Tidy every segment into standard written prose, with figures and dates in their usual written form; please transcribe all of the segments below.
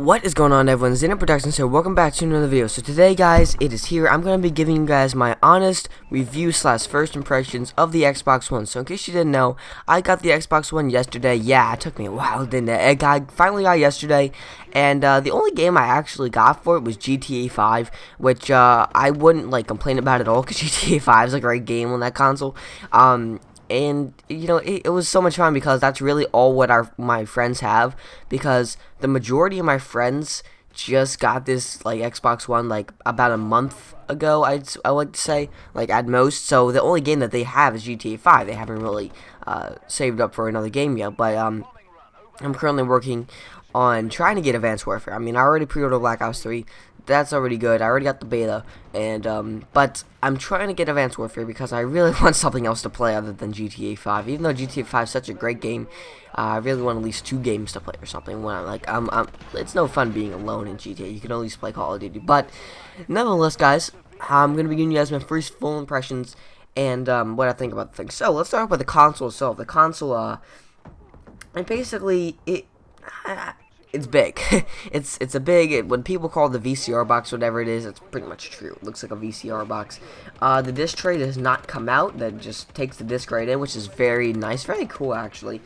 What is going on, everyone? Xexon Productions here. Welcome back to another video. So today, guys, it is here. I'm going to be giving you guys my honest review slash first impressions of the Xbox One. So in case you didn't know, I got the Xbox One yesterday. Yeah, it took me a while, didn't it? I finally got yesterday, and the only game I actually got for it was GTA 5, which I wouldn't complain about at all because GTA 5 is a great game on that console. And you know, it was so much fun because that's really all what my friends have, because the majority of my friends just got this Xbox One about a month ago, I like to say, at most. So the only game that they have is GTA 5. They haven't really saved up for another game yet, but I'm currently working on trying to get Advanced Warfare. I mean, I already pre-ordered Black Ops 3. That's already good. I already got the beta, and but I'm trying to get Advanced Warfare because I really want something else to play other than GTA 5. Even though GTA 5 is such a great game, I really want at least 2 games to play or something. When it's no fun being alone in GTA. You can at least play Call of Duty. But nevertheless, guys, I'm gonna be giving you guys my first full impressions and what I think about the thing. So let's start with the console itself. The console, and basically it's big. it's a big. When people call it the VCR box, whatever it is, it's pretty much true. It looks like a VCR box. The disc tray does not come out. That just takes the disc right in, which is very nice, very cool actually.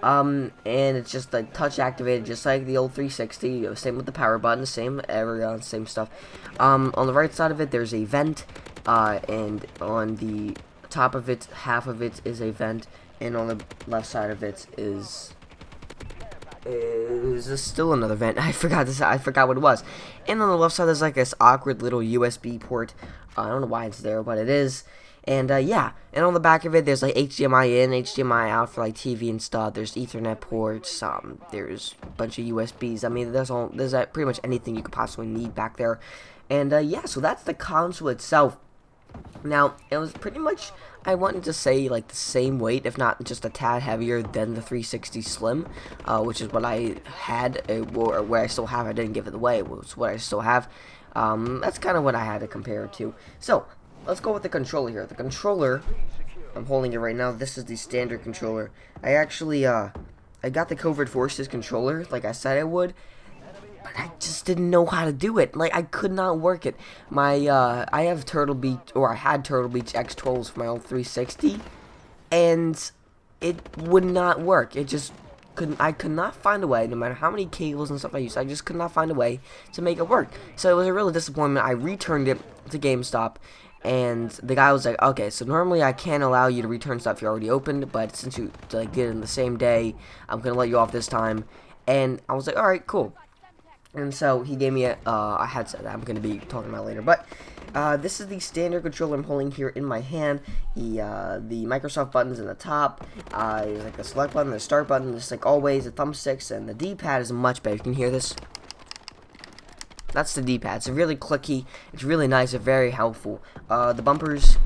And it's just touch activated, just like the old 360. Same with the power button, same area, same stuff. On the right side of it, there's a vent, and on the top of it, half of it is a vent, and on the left side of it is still another vent. I forgot what it was. And on the left side there's this awkward little USB port. I don't know why it's there, but it is. And yeah, and on the back of it there's HDMI in, HDMI out for TV and stuff. There's Ethernet ports. There's a bunch of USBs. I mean, there's pretty much anything you could possibly need back there. And yeah, so that's the console itself. Now, it was pretty much, I wanted to say, the same weight, if not just a tad heavier than the 360 Slim, which is what I had, or where I still have. I didn't give it away. It was what I still have. That's kind of what I had to compare it to. So, let's go with the controller here. The controller, I'm holding it right now. This is the standard controller. I actually, I got the Covert Forces controller, like I said I would, but I just didn't know how to do it. I could not work it. I have Turtle Beach, or I had Turtle Beach X12s for my old 360, and it would not work. It just couldn't. I could not find a way, no matter how many cables and stuff I used. I just could not find a way to make it work. So it was a real disappointment. I returned it to GameStop, and the guy was like, "Okay, so normally I can't allow you to return stuff you already opened, but since you did it in the same day, I'm gonna let you off this time." And I was like, "All right, cool." And so he gave me a headset that I'm going to be talking about later. But this is the standard controller I'm holding here in my hand. The Microsoft buttons in the top. There's the select button, the start button, just like always, the thumbsticks, and the D-pad is much better. You can hear this. That's the D-pad. It's really clicky. It's really nice. It's very helpful. The bumpers,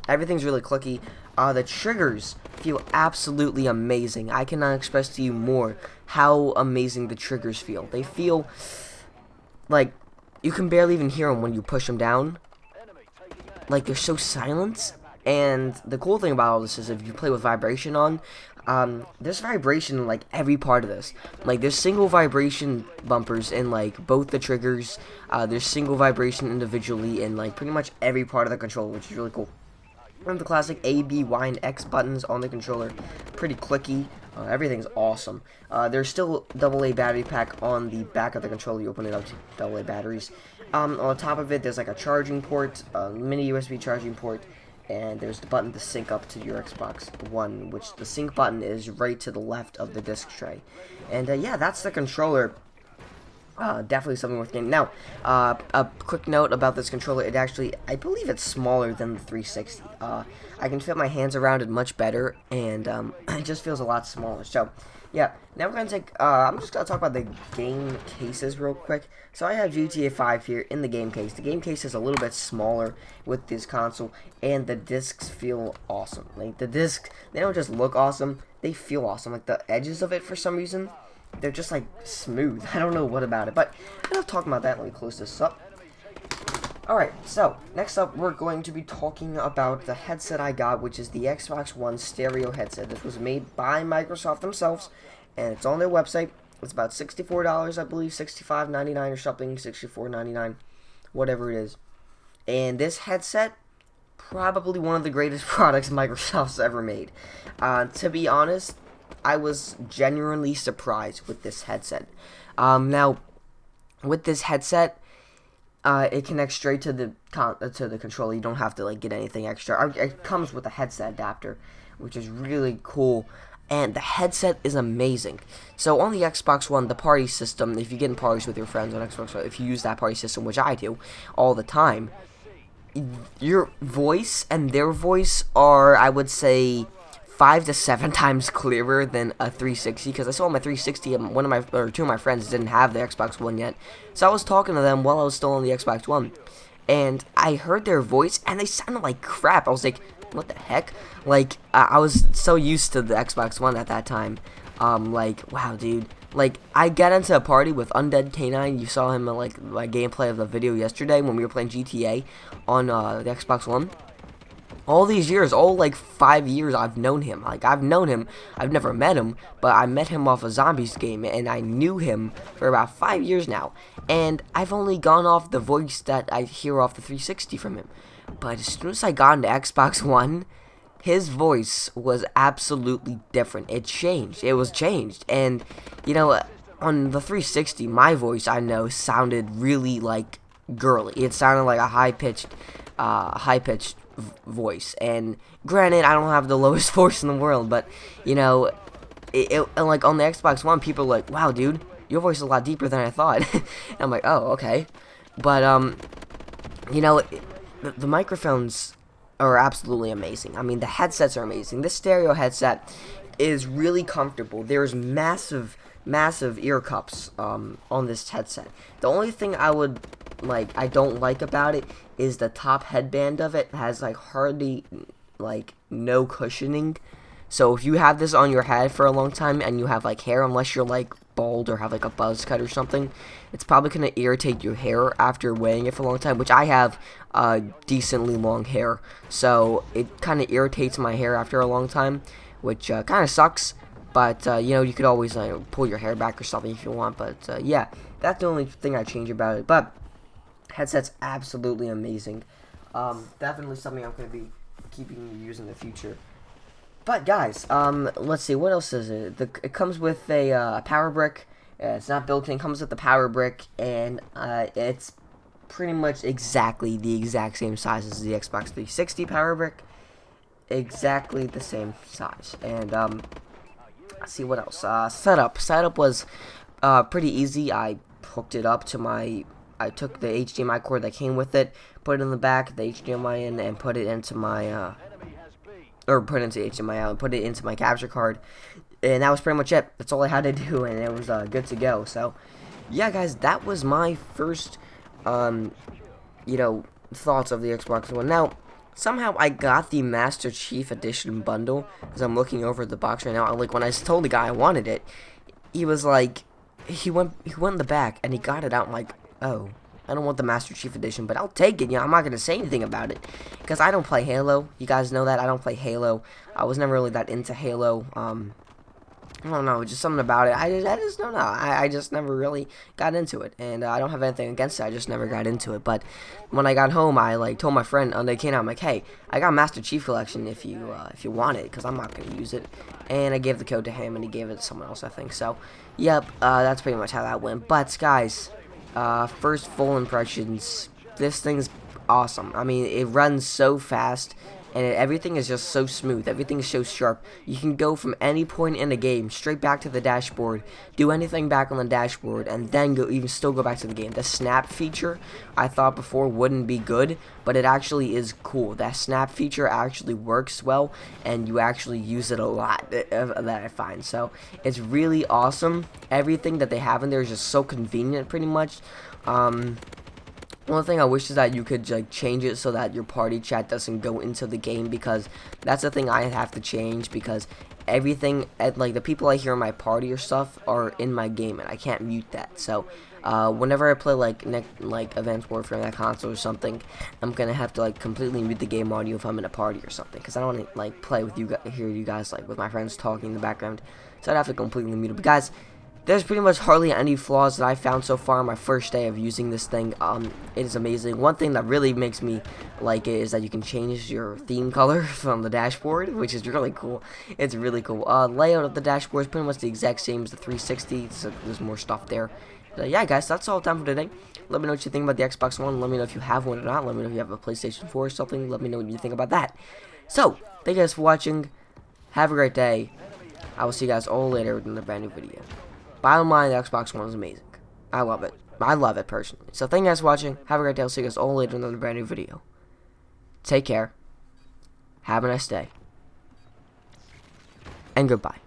everything's really clicky. The triggers feel absolutely amazing. I cannot express to you more how amazing the triggers feel. They feel like you can barely even hear them when you push them down. They're so silent. And the cool thing about all this is if you play with vibration on, there's vibration in every part of this. There's single vibration bumpers in both the triggers. There's single vibration individually in pretty much every part of the controller, which is really cool. The classic A, B, Y, and X buttons on the controller, pretty clicky. Everything's awesome. There's still AA battery pack on the back of the controller. You open it up to AA batteries. On the top of it, there's a charging port, a mini USB charging port, and there's the button to sync up to your Xbox One, which the sync button is right to the left of the disc tray. And yeah, that's the controller. Definitely something worth getting. Now, a quick note about this controller. It actually, I believe it's smaller than the 360. I can fit my hands around it much better, and it just feels a lot smaller. So, yeah. Now we're going to I'm just going to talk about the game cases real quick. So I have GTA 5 here in the game case. The game case is a little bit smaller with this console, and the discs feel awesome. The discs, they don't just look awesome, they feel awesome. The edges of it, for some reason, they're just smooth. I don't know what about it, but enough talking about that. Let me close this up. Alright, so next up we're going to be talking about the headset I got, which is the Xbox One stereo headset. This was made by Microsoft themselves, and it's on their website. It's about $64, I believe, $65.99 or something, $64.99, whatever it is. And this headset, probably one of the greatest products Microsoft's ever made. To be honest, I was genuinely surprised with this headset. Now, with this headset, it connects straight to the controller. You don't have to like get anything extra. It comes with a headset adapter, which is really cool. And the headset is amazing. So on the Xbox One, the party system, if you get in parties with your friends on Xbox One, if you use that party system, which I do all the time, your voice and their voice are, I would say, 5 to 7 times clearer than a 360, because I saw my 360 and two of my friends didn't have the Xbox One yet, so I was talking to them while I was still on the Xbox One, and I heard their voice and they sounded like crap. I was like, what the heck? Like, I was so used to the Xbox One at that time. Like, wow, dude. Like, I got into a party with Undead K9. You saw him in, like, my gameplay of the video yesterday when we were playing GTA on, the Xbox One. All these years, like 5 years, I've known him. Like, I've known him. I've never met him, but I met him off a Zombies game, and I knew him for about 5 years now. And I've only gone off the voice that I hear off the 360 from him. But as soon as I got into Xbox One, his voice was absolutely different. It changed. It was changed. And, you know, on the 360, my voice, I know, sounded really, like, girly. It sounded like a high-pitched voice. And granted, I don't have the lowest voice in the world, but, you know, like, on the Xbox One, people are like, wow, dude, your voice is a lot deeper than I thought. And I'm like, oh, okay. But, you know, the microphones are absolutely amazing. I mean, the headsets are amazing. This stereo headset is really comfortable. There's massive ear cups on this headset. The only thing I don't like about it is the top headband of it has like hardly like no cushioning. So if you have this on your head for a long time and you have like hair, unless you're like bald or have like a buzz cut or something, it's probably going to irritate your hair after wearing it for a long time, which I have decently long hair, so it kind of irritates my hair after a long time, which kind of sucks. But you know, you could always pull your hair back or something if you want. But yeah, that's the only thing I change about it. But headset's absolutely amazing. Definitely something I'm going to be keeping use in the future. But guys, let's see, what else is it? It comes with a power brick. It's not built in. It comes with the power brick, and it's pretty much exactly the exact same size as the Xbox 360 power brick. Exactly the same size. And let's see what else. Setup was pretty easy. I hooked it up to I took the HDMI cord that came with it, put it in the back, the HDMI in, and put it into my put it into HDMI out and put it into my capture card, and that was pretty much it. That's all I had to do, and it was good to go. So yeah, guys, that was my first you know, thoughts of the Xbox One. Now, somehow I got the Master Chief Edition bundle, as I'm looking over the box right now. Like, when I told the guy I wanted it, he was like, he went in the back and he got it out. I'm like, oh, I don't want the Master Chief Edition, but I'll take it. You know, I'm not gonna say anything about it because I don't play Halo. You guys know that I don't play Halo. I was never really that into Halo. I don't know, just something about it. I just don't know. I just never really got into it, and I don't have anything against it. I just never got into it. But when I got home, I like told my friend on the came out. I'm like, hey, I got Master Chief Collection if you want it, because I'm not gonna use it. And I gave the code to him, and he gave it to someone else, I think. So, yep, that's pretty much how that went. But guys, first full impressions. This thing's awesome. I mean, it runs so fast. And everything is just so smooth. Everything is so sharp. You can go from any point in the game straight back to the dashboard, do anything back on the dashboard, and then still go back to the game. The snap feature, I thought before wouldn't be good, but it actually is cool. That snap feature actually works well, and you actually use it a lot, that I find. So it's really awesome. Everything that they have in there is just so convenient, pretty much. One thing I wish is that you could like change it so that your party chat doesn't go into the game, because that's the thing I have to change, because everything like the people I hear in my party or stuff are in my game and I can't mute that. So whenever I play like Advanced Warfare on that console or something, I'm gonna have to like completely mute the game audio if I'm in a party or something, because I don't want to like play with you guys, hear you guys like with my friends talking in the background. So I'd have to completely mute it. But guys, there's pretty much hardly any flaws that I found so far on my first day of using this thing. It is amazing. One thing that really makes me like it is that you can change your theme color from the dashboard, which is really cool. It's really cool. Layout of the dashboard is pretty much the exact same as the 360, so there's more stuff there. Yeah, guys, that's all time for today. Let me know what you think about the Xbox One. Let me know if you have one or not. Let me know if you have a PlayStation 4 or something. Let me know what you think about that. So, thank you guys for watching. Have a great day. I will see you guys all later in a brand new video. Bottom line, the Xbox One is amazing. I love it. I love it personally. So thank you guys for watching. Have a great day. I'll see you guys all later in a brand new video. Take care. Have a nice day. And goodbye.